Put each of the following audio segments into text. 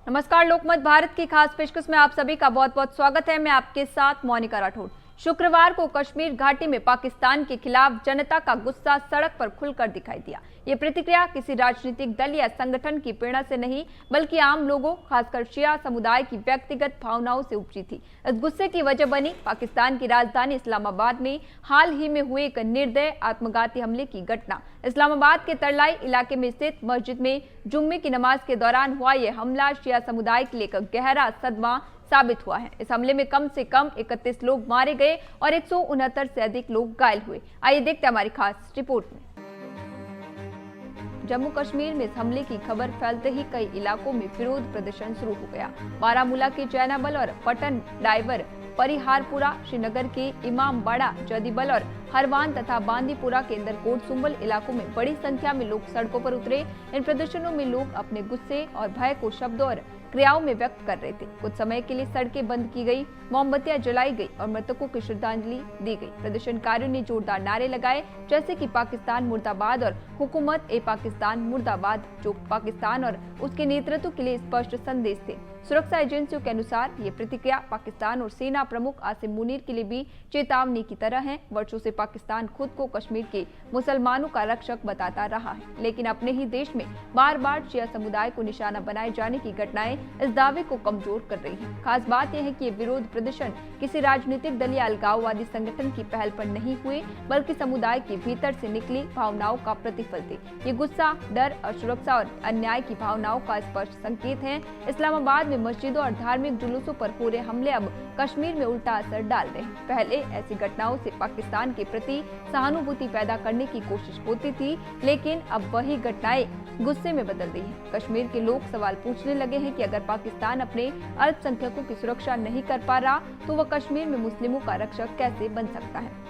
नमस्कार, लोकमत भारत की खास पेशकश में आप सभी का बहुत बहुत स्वागत है। मैं आपके साथ मोनिका राठौड़। शुक्रवार को कश्मीर घाटी में पाकिस्तान के खिलाफ जनता का गुस्सा सड़क पर खुलकर दिखाई दिया। ये प्रतिक्रिया किसी राजनीतिक दल या संगठन की प्रेरणा से नहीं, बल्कि आम लोगों, खासकर शिया समुदाय की व्यक्तिगत भावनाओं से उपजी थी। इस गुस्से की वजह बनी पाकिस्तान की राजधानी इस्लामाबाद में हाल ही में हुए एक निर्दय आत्मघाती हमले की घटना। इस्लामाबाद के तरलाई इलाके में स्थित मस्जिद में जुम्मे की नमाज के दौरान हुआ यह हमला शिया समुदाय के लिए एक गहरा सदमा साबित हुआ है। इस हमले में कम से कम 31 लोग मारे गए और 169 से अधिक लोग घायल हुए। आइए देखते हैं हमारी खास रिपोर्ट में। जम्मू कश्मीर में इस हमले की खबर फैलते ही कई इलाकों में विरोध प्रदर्शन शुरू हो गया। बारामूला के जैनाबल और पटन डाइवर, परिहारपुरा, श्रीनगर के इमामबाड़ा, जदीबल और हरवान तथा बांदीपुरा के इंदरकोट, सुंबल इलाकों में बड़ी संख्या में लोग सड़कों पर उतरे। इन प्रदर्शनों में लोग अपने गुस्से और भय को शब्दों और क्रियाओं में व्यक्त कर रहे थे। कुछ समय के लिए सड़कें बंद की गई, मोमबत्तियां जलाई गई और मृतकों की श्रद्धांजलि दी गई। प्रदर्शनकारियों ने जोरदार नारे लगाए, जैसे कि पाकिस्तान मुर्दाबाद और हुकूमत ए पाकिस्तान मुर्दाबाद, जो पाकिस्तान और उसके नेतृत्व के लिए स्पष्ट संदेश थे। सुरक्षा एजेंसियों के अनुसार ये प्रतिक्रिया पाकिस्तान और सेना प्रमुख आसिम मुनीर के लिए भी चेतावनी की तरह है। वर्षों से पाकिस्तान खुद को कश्मीर के मुसलमानों का रक्षक बताता रहा है, लेकिन अपने ही देश में बार बार शिया समुदाय को निशाना बनाए जाने की घटनाएं इस दावे को कमजोर कर रही हैं। खास बात यह है कि ये विरोध प्रदर्शन किसी राजनीतिक दल या अलगाववादी संगठन की पहल पर नहीं हुए, बल्कि समुदाय के भीतर से निकली भावनाओं का प्रतिफल थे। ये गुस्सा, डर, असुरक्षा और अन्याय की भावनाओं का स्पष्ट संकेत है। इस्लामाबाद में मस्जिदों और धार्मिक जुलूसों पर हो रहे हमले अब कश्मीर में उल्टा असर डाल रहे हैं। पहले ऐसी घटनाओं से पाकिस्तान के प्रति सहानुभूति पैदा करने की कोशिश होती थी, लेकिन अब वही घटनाएं गुस्से में बदल रही हैं। कश्मीर के लोग सवाल पूछने लगे हैं कि अगर पाकिस्तान अपने अल्पसंख्यकों की सुरक्षा नहीं कर पा रहा, तो वह कश्मीर में मुस्लिमों का रक्षक कैसे बन सकता है।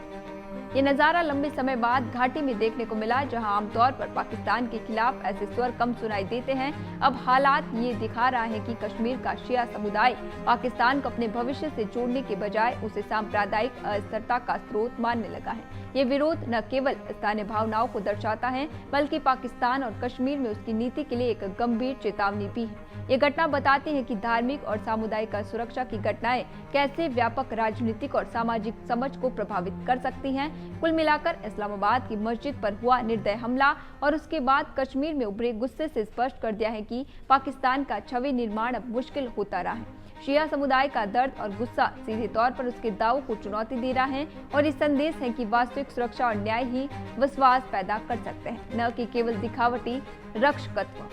ये नजारा लंबे समय बाद घाटी में देखने को मिला, जहां आमतौर पर पाकिस्तान के खिलाफ ऐसे स्वर कम सुनाई देते हैं। अब हालात ये दिखा रहा है कि कश्मीर का शिया समुदाय पाकिस्तान को अपने भविष्य से जोड़ने के बजाय उसे सांप्रदायिक अस्थिरता का स्रोत मानने लगा है। ये विरोध न केवल स्थानीय भावनाओं को दर्शाता है, बल्कि पाकिस्तान और कश्मीर में उसकी नीति के लिए एक गंभीर चेतावनी भी है। ये घटना बताती है कि धार्मिक और सामुदायिक सुरक्षा की घटनाएं कैसे व्यापक राजनीतिक और सामाजिक समझ को प्रभावित कर सकती हैं। कुल मिलाकर इस्लामाबाद की मस्जिद पर हुआ निर्दय हमला और उसके बाद कश्मीर में उभरे गुस्से से स्पष्ट कर दिया है कि पाकिस्तान का छवि निर्माण अब मुश्किल होता रहा है। शिया समुदाय का दर्द और गुस्सा सीधे तौर पर उसके दावों को चुनौती दे रहा है और ये संदेश है कि वास्तविक सुरक्षा और न्याय ही विश्वास पैदा कर सकते हैं, न कि केवल दिखावटी रक्षकत्व।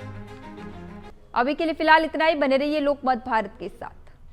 अभी के लिए फिलहाल इतना ही। बने रहिए लोकमत भारत के साथ।